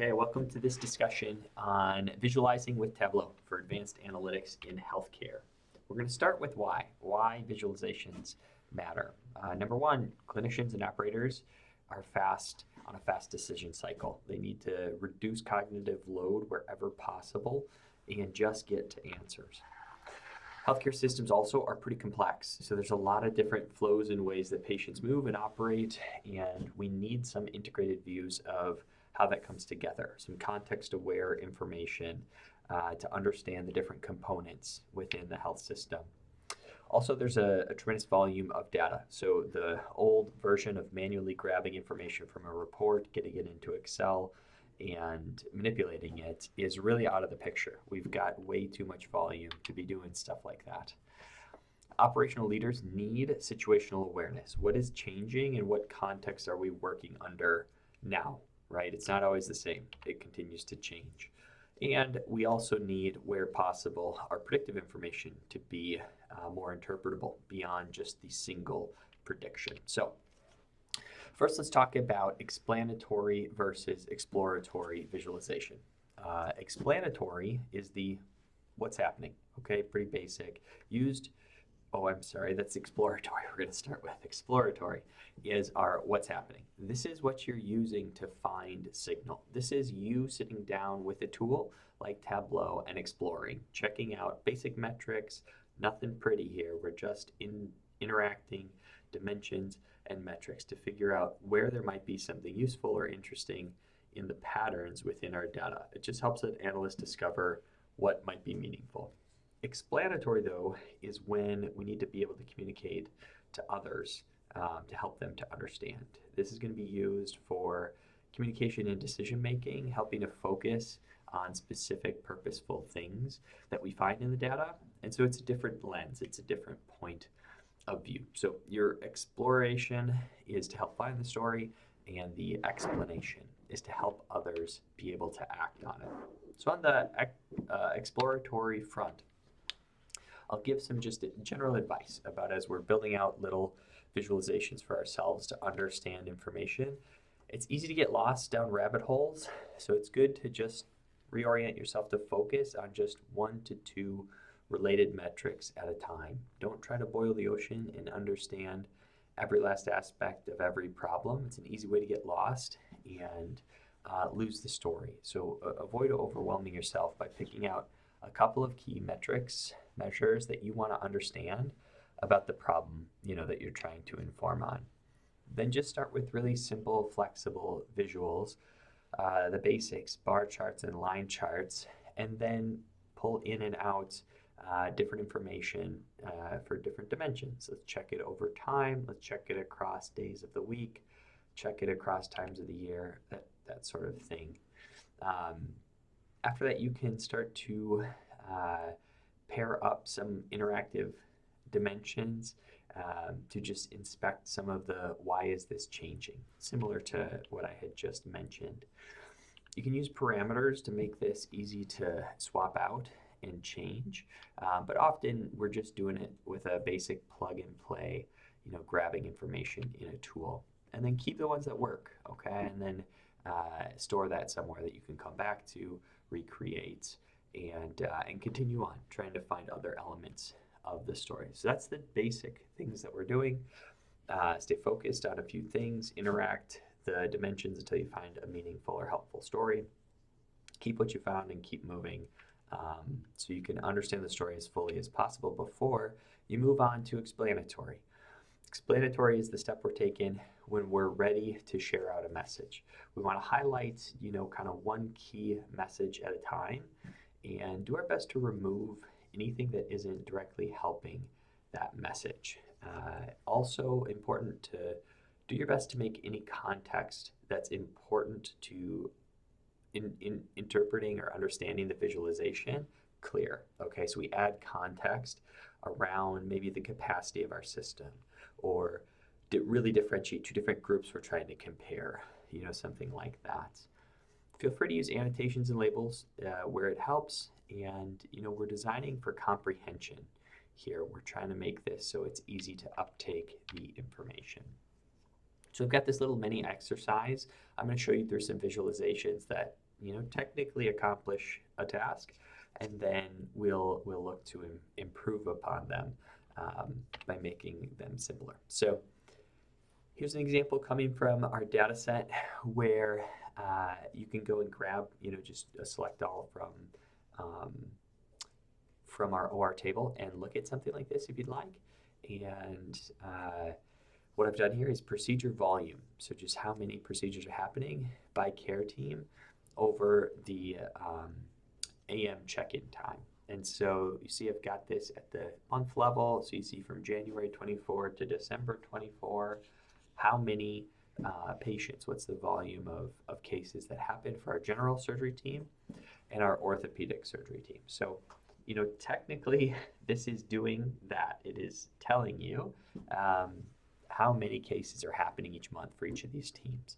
Okay, welcome to this discussion on visualizing with Tableau for advanced analytics in healthcare. We're going to start with why visualizations matter. Number one, clinicians and operators are on a fast decision cycle. They need to reduce cognitive load wherever possible and just get to answers. Healthcare systems also are pretty complex, so there's a lot of different flows and ways that patients move and operate, and we need some integrated views of how that comes together, some context-aware information to understand the different components within the health system. Also, there's a tremendous volume of data. So the old version of manually grabbing information from a report, getting it into Excel, and manipulating it is really out of the picture. We've got way too much volume to be doing stuff like that. Operational leaders need situational awareness. What is changing and what context are we working under now, right? It's not always the same. It continues to change. And we also need, where possible, our predictive information to be more interpretable beyond just the single prediction. So first, let's talk about explanatory versus exploratory visualization. Explanatory is the what's happening, okay, pretty basic. That's exploratory. We're going to start with exploratory is our what's happening. This is what you're using to find signal. This is you sitting down with a tool like Tableau and exploring, checking out basic metrics, nothing pretty here. We're just interacting dimensions and metrics to figure out where there might be something useful or interesting in the patterns within our data. It just helps an analyst discover what might be meaningful. Explanatory, though, is when we need to be able to communicate to others to help them to understand. This is going to be used for communication and decision making, helping to focus on specific purposeful things that we find in the data. And so it's a different lens, it's a different point of view. So your exploration is to help find the story, and the explanation is to help others be able to act on it. So on the exploratory front, I'll give some just general advice about as we're building out little visualizations for ourselves to understand information. It's easy to get lost down rabbit holes, so it's good to just reorient yourself to focus on just 1 to 2 related metrics at a time. Don't try to boil the ocean and understand every last aspect of every problem. It's an easy way to get lost and lose the story. So avoid overwhelming yourself by picking out a couple of key measures that you want to understand about the problem, that you're trying to inform on. Then just start with really simple, flexible visuals, the basics, bar charts and line charts, and then pull in and out different information for different dimensions. Let's check it over time. Let's check it across days of the week, check it across times of the year, that sort of thing. After that, you can start to pair up some interactive dimensions to just inspect some of the why is this changing, similar to what I had just mentioned. You can use parameters to make this easy to swap out and change, but often we're just doing it with a basic plug and play, grabbing information in a tool. And then keep the ones that work, okay? And then store that somewhere that you can come back to, recreate, and continue on trying to find other elements of the story. So that's the basic things that we're doing. Stay focused on a few things, interact the dimensions until you find a meaningful or helpful story. Keep what you found and keep moving so you can understand the story as fully as possible before you move on to explanatory. Explanatory is the step we're taking when we're ready to share out a message. We want to highlight, kind of one key message at a time and do our best to remove anything that isn't directly helping that message. Also important to do your best to make any context that's important to interpreting or understanding the visualization clear. Okay, so we add context around maybe the capacity of our system, or really differentiate 2 different groups we're trying to compare, something like that. Feel free to use annotations and labels where it helps, and we're designing for comprehension here. We're trying to make this so it's easy to uptake the information. So we've got this little mini exercise. I'm going to show you through some visualizations that technically accomplish a task, and then we'll look to improve upon them by making them simpler. So here's an example coming from our data set where you can go and grab, just a select all from our OR table and look at something like this if you'd like. And what I've done here is procedure volume. So just how many procedures are happening by care team over the AM check-in time. And so you see I've got this at the month level. So you see from January 24 to December 24, how many patients, what's the volume of cases that happen for our general surgery team and our orthopedic surgery team. So, technically this is doing that. It is telling you how many cases are happening each month for each of these teams.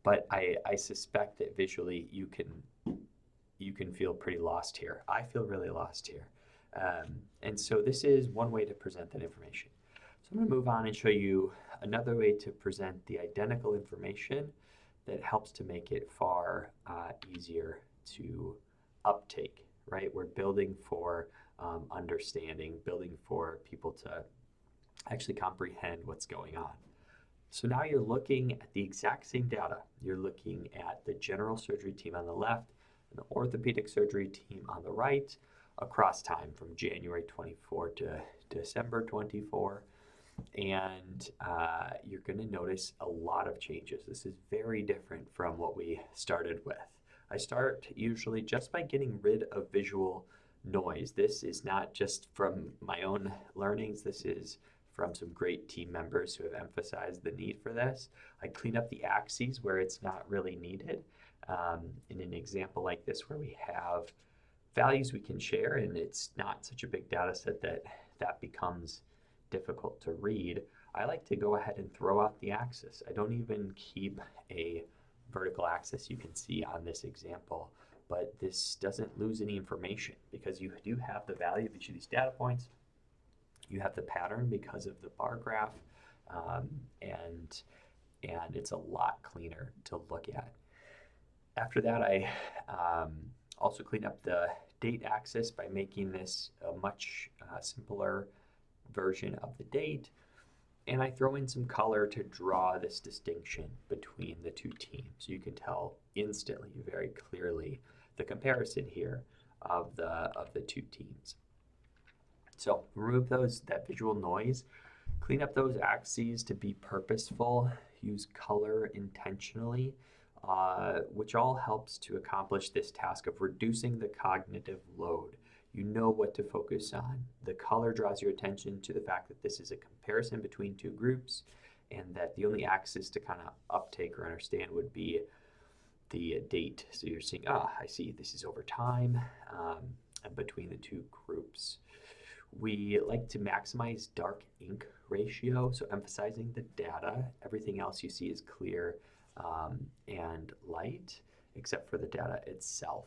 But I suspect that visually you can feel pretty lost here. I feel really lost here. And so this is one way to present that information. So I'm going to move on and show you another way to present the identical information that helps to make it far easier to uptake, right? We're building for understanding, building for people to actually comprehend what's going on. So now you're looking at the exact same data. You're looking at the general surgery team on the left and the orthopedic surgery team on the right across time from January 24 to December 24. And you're going to notice a lot of changes. This is very different from what we started with. I start usually just by getting rid of visual noise. This is not just from my own learnings. This is from some great team members who have emphasized the need for this. I clean up the axes where it's not really needed. In an example like this where we have values we can share and it's not such a big data set that becomes difficult to read, I like to go ahead and throw out the axis. I don't even keep a vertical axis you can see on this example, but this doesn't lose any information because you do have the value of each of these data points. You have the pattern because of the bar graph, and it's a lot cleaner to look at. After that, I also clean up the date axis by making this a much simpler version of the date, and I throw in some color to draw this distinction between the two teams. So you can tell instantly, very clearly, the comparison here of the two teams. So remove that visual noise, clean up those axes to be purposeful, use color intentionally, which all helps to accomplish this task of reducing the cognitive load. You know what to focus on. The color draws your attention to the fact that this is a comparison between two groups and that the only axis to kind of uptake or understand would be the date. So you're seeing, I see this is over time and between the two groups. We like to maximize dark ink ratio, so emphasizing the data. Everything else you see is clear and light, except for the data itself.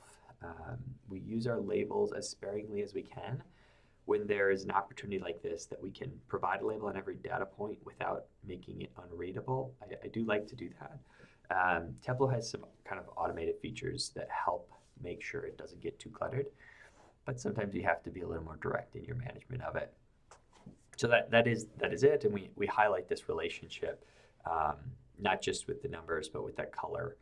We use our labels as sparingly as we can. When there is an opportunity like this that we can provide a label on every data point without making it unreadable, I do like to do that. Tableau has some kind of automated features that help make sure it doesn't get too cluttered, but sometimes you have to be a little more direct in your management of it. So that is it, and we highlight this relationship, not just with the numbers, but with that color,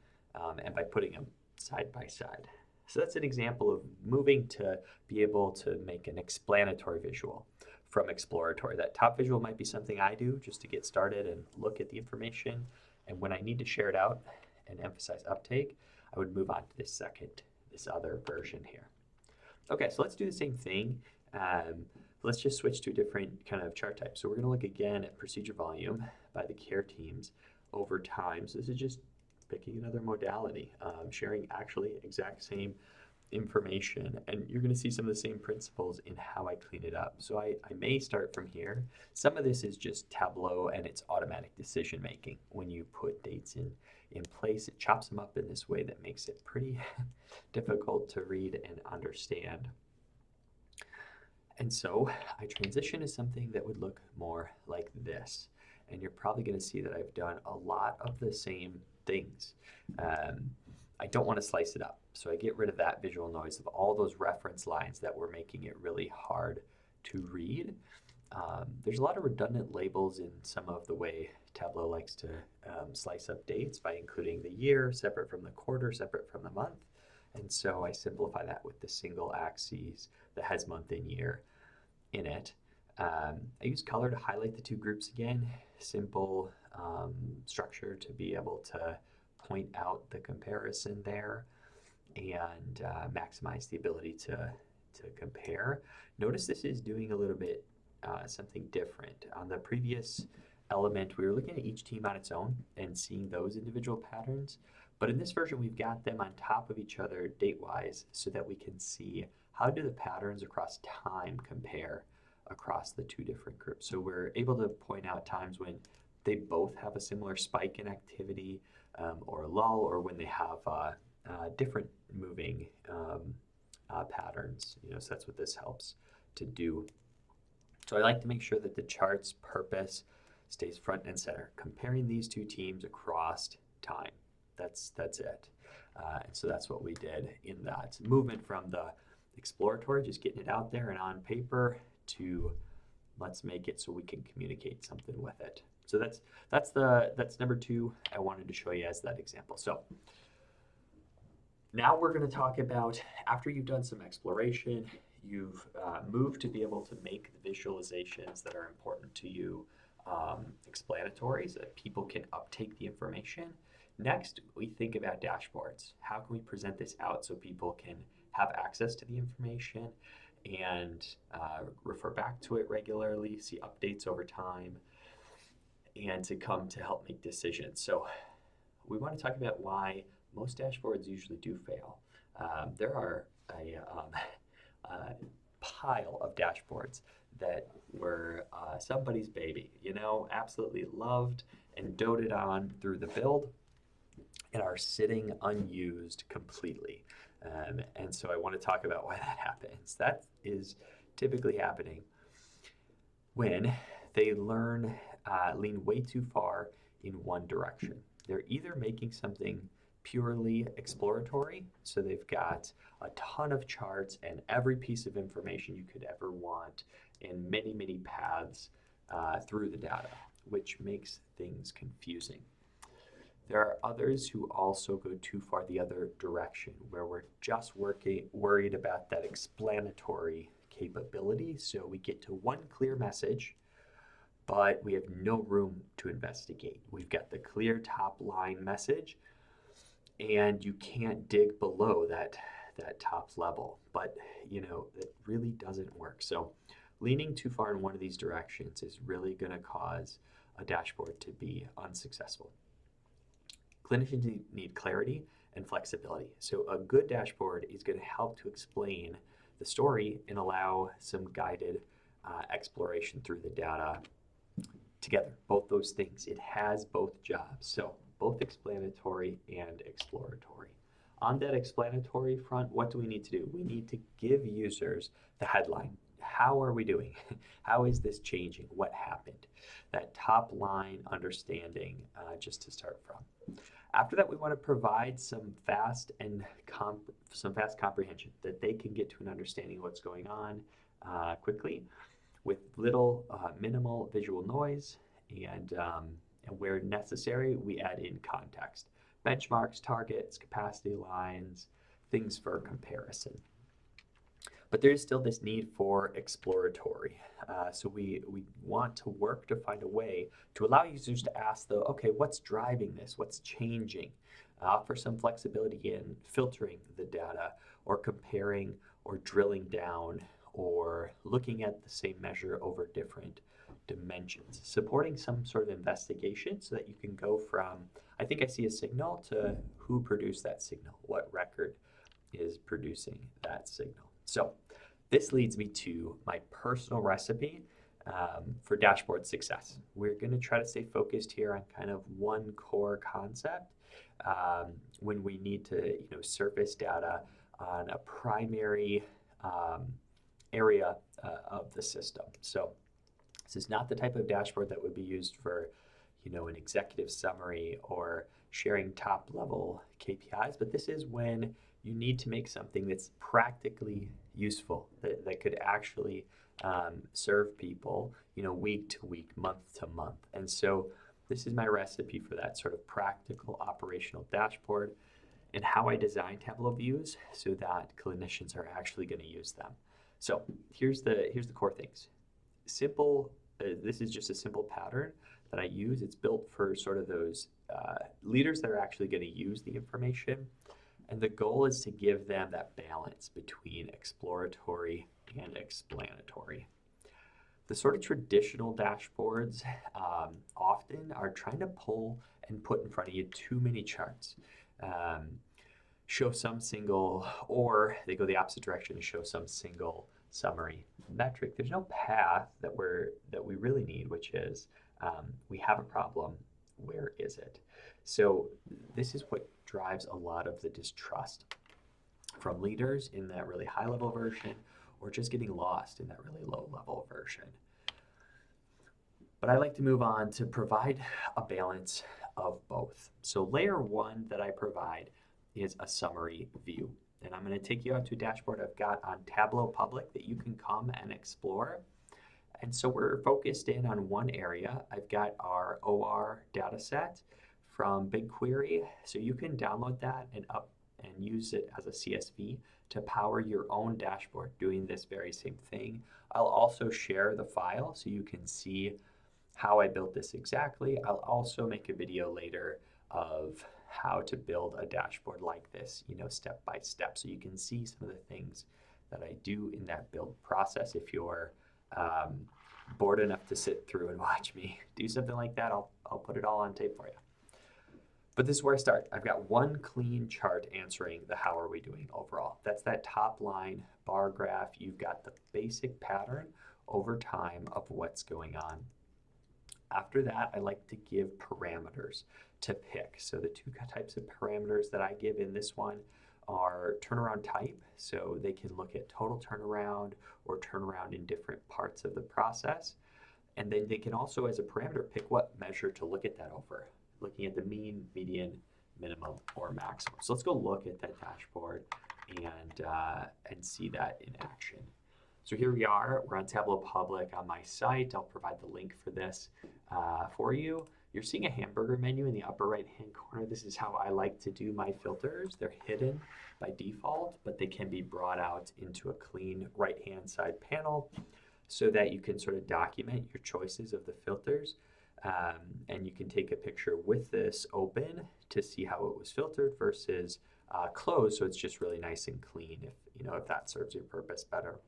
and by putting them side by side. So that's an example of moving to be able to make an explanatory visual from exploratory. That top visual might be something I do just to get started and look at the information, and when I need to share it out and emphasize uptake, I would move on to this other version here. Okay, so let's do the same thing. Let's just switch to a different kind of chart type. So we're going to look again at procedure volume by the care teams over time. So this is just picking another modality, sharing actually exact same information, and you're going to see some of the same principles in how I clean it up. So I may start from here. Some of this is just Tableau and it's automatic decision making. When you put dates in place, it chops them up in this way that makes it pretty difficult to read and understand. And so I transition to something that would look more like this. And you're probably going to see that I've done a lot of the same things. I don't want to slice it up. So I get rid of that visual noise of all those reference lines that were making it really hard to read. There's a lot of redundant labels in some of the way Tableau likes to slice up dates by including the year separate from the quarter, separate from the month. And so I simplify that with the single axis that has month and year in it. I use color to highlight the two groups again. Simple structure to be able to point out the comparison there and maximize the ability to compare. Notice this is doing a little bit something different. On the previous element, we were looking at each team on its own and seeing those individual patterns. But in this version, we've got them on top of each other date-wise so that we can see how do the patterns across time compare across the two different groups. So we're able to point out times when they both have a similar spike in activity or a lull, or when they have different moving patterns. So that's what this helps to do. So I like to make sure that the chart's purpose stays front and center, comparing these two teams across time. That's it. And so that's what we did in that movement from the exploratory, just getting it out there and on paper, to let's make it so we can communicate something with it. So that's number two I wanted to show you as that example. So now we're going to talk about, after you've done some exploration, you've moved to be able to make the visualizations that are important to you explanatory so that people can uptake the information. Next, we think about dashboards. How can we present this out so people can have access to the information and refer back to it regularly, see updates over time, and to come to help make decisions. So we want to talk about why most dashboards usually do fail. There are a pile of dashboards that were somebody's baby, absolutely loved and doted on through the build, and are sitting unused completely. And so I want to talk about why that happens. That is typically happening when they lean way too far in one direction. They're either making something purely exploratory, so they've got a ton of charts and every piece of information you could ever want in many, many paths through the data, which makes things confusing. There are others who also go too far the other direction, where we're just worried about that explanatory capability. So we get to one clear message, but we have no room to investigate. We've got the clear top line message, and you can't dig below that top level. But, it really doesn't work. So leaning too far in one of these directions is really going to cause a dashboard to be unsuccessful. Clinicians need clarity and flexibility. So a good dashboard is going to help to explain the story and allow some guided exploration through the data together. Both those things. It has both jobs. So both explanatory and exploratory. On that explanatory front, what do we need to do? We need to give users the headline. How are we doing? How is this changing? What happened? That top line understanding just to start from. After that, we want to provide some fast comprehension that they can get to an understanding of what's going on quickly with minimal visual noise, and where necessary, we add in context. Benchmarks, targets, capacity lines, things for comparison. But there is still this need for exploratory. So we want to work to find a way to allow users to ask, okay, what's driving this? What's changing? Offer some flexibility in filtering the data, or comparing, or drilling down, or looking at the same measure over different dimensions. Supporting some sort of investigation so that you can go from, I think I see a signal, to who produced that signal, what record is producing that signal. So this leads me to my personal recipe for dashboard success. We're going to try to stay focused here on kind of one core concept when we need to surface data on a primary area of the system. So this is not the type of dashboard that would be used for an executive summary or sharing top level KPIs, but this is when you need to make something that's practically useful, that could actually serve people, week to week, month to month. And so this is my recipe for that sort of practical operational dashboard and how I design Tableau views so that clinicians are actually going to use them. So here's the core things. Simple. This is just a simple pattern that I use. It's built for sort of those leaders that are actually going to use the information. And the goal is to give them that balance between exploratory and explanatory. The sort of traditional dashboards often are trying to pull and put in front of you too many charts. Show some single, or they go the opposite direction and show some single summary metric. There's no path that we really need, which is we have a problem. Where is it? So this is what drives a lot of the distrust from leaders in that really high level version, or just getting lost in that really low level version. But I like to move on to provide a balance of both. So layer one that I provide is a summary view. And I'm going to take you out to a dashboard I've got on Tableau Public that you can come and explore. And so we're focused in on one area. I've got our OR data set from BigQuery. So you can download that and use it as a CSV to power your own dashboard doing this very same thing. I'll also share the file so you can see how I built this exactly. I'll also make a video later of how to build a dashboard like this, step by step, so you can see some of the things that I do in that build process. If you're bored enough to sit through and watch me do something like that, I'll put it all on tape for you. But this is where I start. I've got one clean chart answering the how are we doing overall. That's that top line bar graph. You've got the basic pattern over time of what's going on. After that, I like to give parameters to pick. So the two types of parameters that I give in this one are turnaround type. So they can look at total turnaround or turnaround in different parts of the process. And then they can also, as a parameter, pick what measure to look at that over, looking at the mean, median, minimum, or maximum. So let's go look at that dashboard and see that in action. So here we are. We're on Tableau Public on my site. I'll provide the link for this for you. You're seeing a hamburger menu in the upper right-hand corner. This is how I like to do my filters. They're hidden by default, but they can be brought out into a clean right-hand side panel so that you can sort of document your choices of the filters. And you can take a picture with this open to see how it was filtered versus closed, so it's just really nice and clean if that serves your purpose better.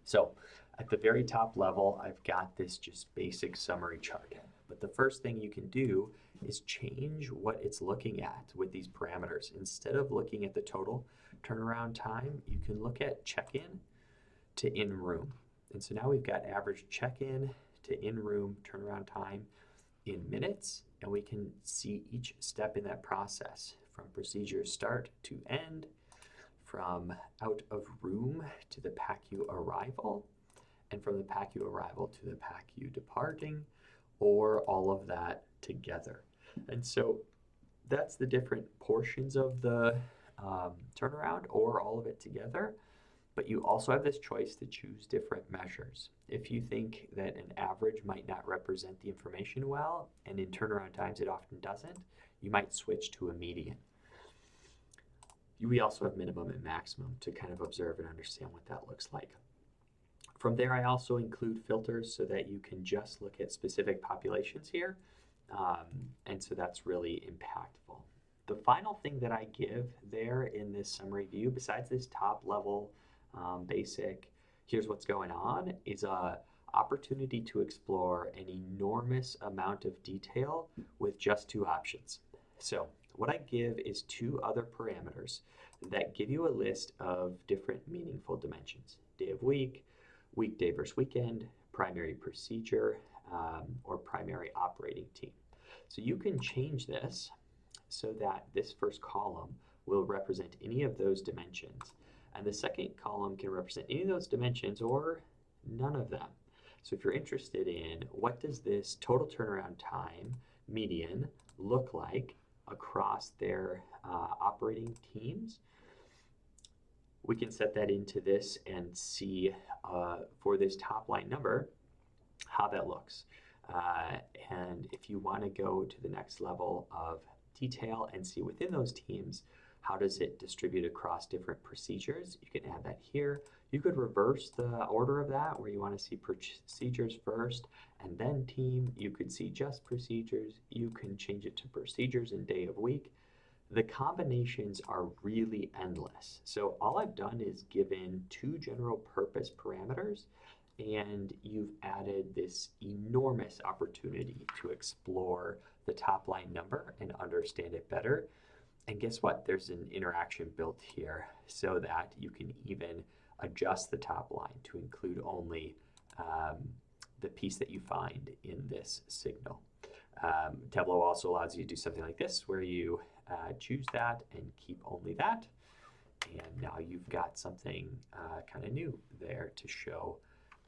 So at the very top level, I've got this just basic summary chart. But the first thing you can do is change what it's looking at with these parameters. Instead of looking at the total turnaround time, you can look at check-in to in-room. And so now we've got average check-in to in-room turnaround time in minutes, and we can see each step in that process from procedure start to end, from out of room to the PACU arrival, and from the PACU arrival to the PACU departing, or all of that together. And so that's the different portions of the turnaround, or all of it together. But you also have this choice to choose different measures. If you think that an average might not represent the information well, and in turnaround times it often doesn't, you might switch to a median. We also have minimum and maximum to kind of observe and understand what that looks like. From there, I also include filters so that you can just look at specific populations here. And so that's really impactful. The final thing that I give there in this summary view, besides this top level basic, here's what's going on, is a opportunity to explore an enormous amount of detail with just two options. So what I give is two other parameters that give you a list of different meaningful dimensions: day of week, weekday versus weekend, primary procedure, or primary operating team. So you can change this so that this first column will represent any of those dimensions, and the second column can represent any of those dimensions or none of them. So if you're interested in what does this total turnaround time median look like across their operating teams. We can set that into this and see for this top line number how that looks. And if you want to go to the next level of detail and see within those teams, how does it distribute across different procedures, you can add that here. You could reverse the order of that, where you want to see procedures first and then team. You could see just procedures. You can change it to procedures and day of week. The combinations are really endless. So all I've done is given two general purpose parameters, and you've added this enormous opportunity to explore the top line number and understand it better. And guess what? There's an interaction built here so that you can even adjust the top line to include only the piece that you find in this signal. Tableau also allows you to do something like this, where you choose that and keep only that. And now you've got something kind of new there to show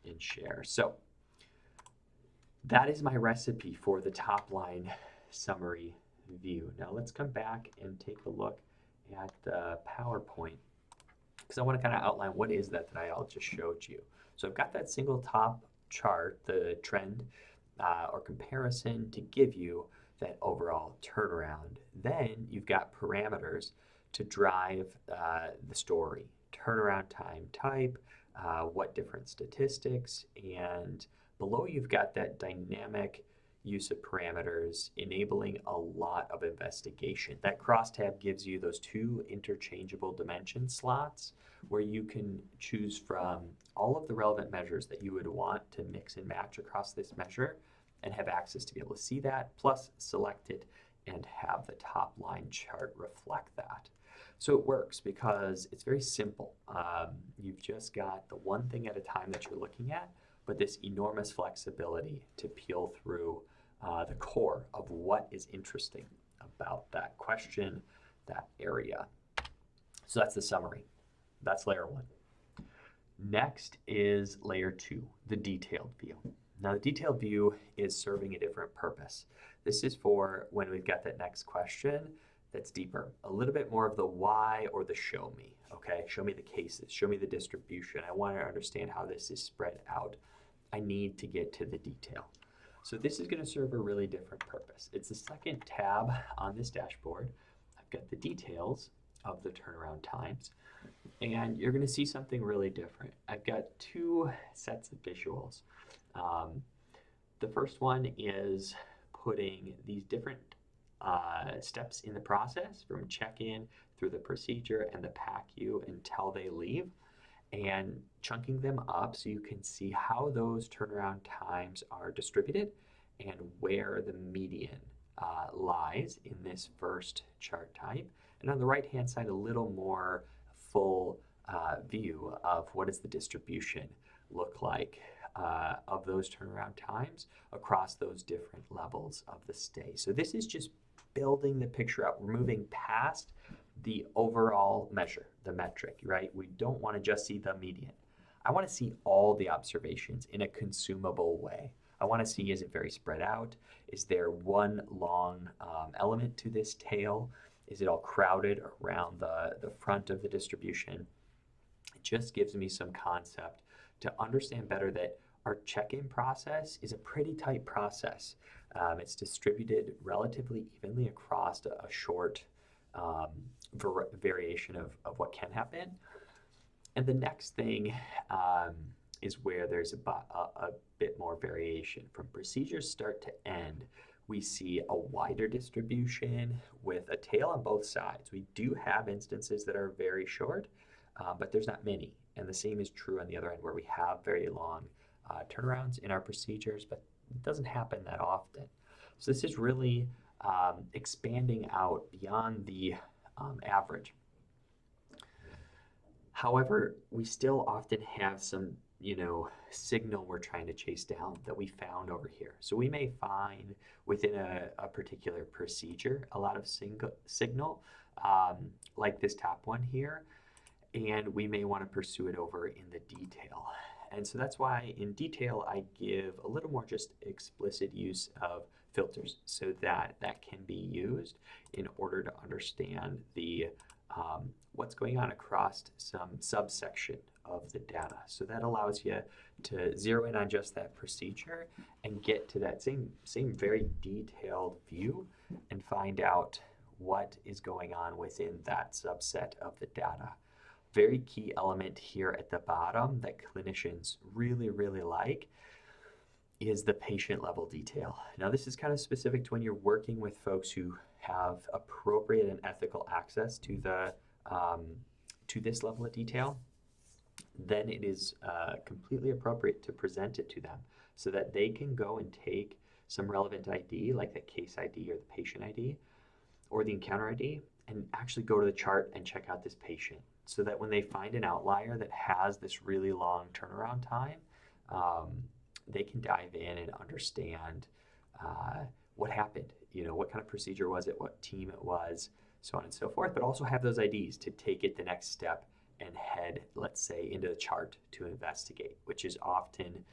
and share. So that is my recipe for the top line summary view. Now let's come back and take a look at the PowerPoint, because I want to kind of outline what is that I all just showed you. So I've got that single top chart, the trend or comparison, to give you that overall turnaround. Then you've got parameters to drive the story, turnaround time type, what different statistics, and below you've got that dynamic use of parameters enabling a lot of investigation. That crosstab gives you those two interchangeable dimension slots where you can choose from all of the relevant measures that you would want to mix and match across this measure and have access to be able to see that, plus select it and have the top line chart reflect that. So it works because it's very simple. You've just got the one thing at a time that you're looking at, but this enormous flexibility to peel through the core of what is interesting about that question, that area. So that's the summary. That's layer one. Next is layer two, the detailed view. Now the detailed view is serving a different purpose. This is for when we've got that next question that's deeper, a little bit more of the why or the show me, okay? Show me the cases, show me the distribution. I want to understand how this is spread out. I need to get to the detail. So this is going to serve a really different purpose. It's the second tab on this dashboard. I've got the details of the turnaround times, and you're going to see something really different. I've got two sets of visuals. The first one is putting these different steps in the process from check-in through the procedure and the PACU until they leave, and chunking them up so you can see how those turnaround times are distributed and where the median lies in this first chart type. And on the right-hand side, a little more full view of what does the distribution look like of those turnaround times across those different levels of the stay. So this is just building the picture up. We're moving past the overall measure, the metric, right? We don't want to just see the median. I want to see all the observations in a consumable way. I want to see, is it very spread out? Is there one long element to this tail? Is it all crowded around the front of the distribution? It just gives me some concept to understand better that our check-in process is a pretty tight process. It's distributed relatively evenly across a short variation of what can happen. And the next thing is where there's a bit more variation. From procedure start to end, we see a wider distribution with a tail on both sides. We do have instances that are very short, but there's not many. And the same is true on the other end, where we have very long turnarounds in our procedures, but it doesn't happen that often. So this is really expanding out beyond the average. However, we still often have some, signal we're trying to chase down that we found over here. So we may find within a particular procedure a lot of signal, like this top one here, and we may want to pursue it over in the detail. And so that's why in detail I give a little more just explicit use of filters so that that can be used in order to understand the what's going on across some subsection of the data. So that allows you to zero in on just that procedure and get to that same very detailed view and find out what is going on within that subset of the data. Very key element here at the bottom that clinicians really, really like is the patient level detail. Now, this is kind of specific to when you're working with folks who have appropriate and ethical access to the to this level of detail. Then it is completely appropriate to present it to them so that they can go and take some relevant ID, like the case ID or the patient ID or the encounter ID, and actually go to the chart and check out this patient so that when they find an outlier that has this really long turnaround time, they can dive in and understand what happened, what kind of procedure was it, what team it was, so on and so forth, but also have those IDs to take it the next step and head, let's say, into the chart to investigate, which is often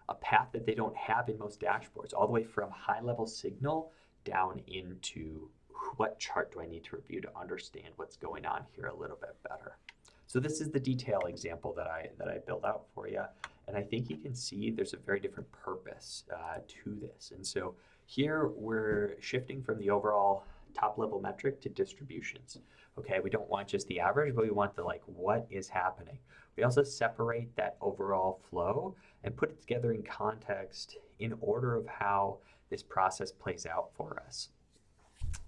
a path that they don't have in most dashboards, all the way from high-level signal down into what chart do I need to review to understand what's going on here a little bit better. So this is the detail example that I built out for you, and I think you can see there's a very different purpose to this. And so here we're shifting from the overall top-level metric to distributions. Okay, we don't want just the average, but we want the what is happening. We also separate that overall flow and put it together in context in order of how this process plays out for us.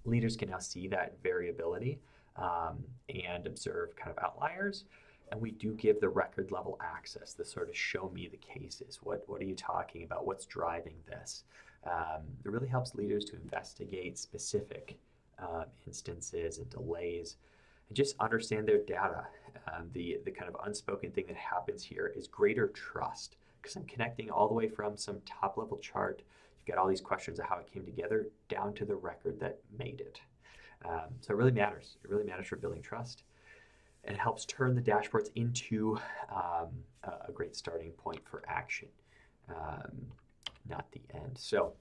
Leaders can now see that variability and observe kind of outliers. And we do give the record level access, the sort of show me the cases. What are you talking about? What's driving this? It really helps leaders to investigate specific instances and delays and just understand their data. The kind of unspoken thing that happens here is greater trust, because I'm connecting all the way from some top level chart. You've got all these questions of how it came together down to the record that made it. So it really matters. It really matters for building trust. And it helps turn the dashboards into a great starting point for action, not the end. So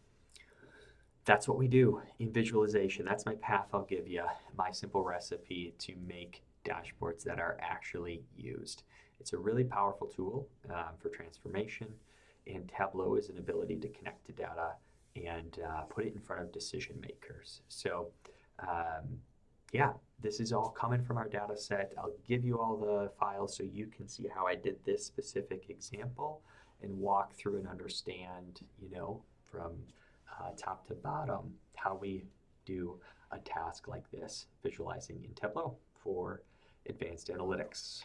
that's what we do in visualization. That's my path I'll give you, my simple recipe to make dashboards that are actually used. It's a really powerful tool for transformation, and Tableau is an ability to connect to data and put it in front of decision makers. So yeah, this is all coming from our data set. I'll give you all the files so you can see how I did this specific example and walk through and understand, from top to bottom, how we do a task like this, visualizing in Tableau for advanced analytics.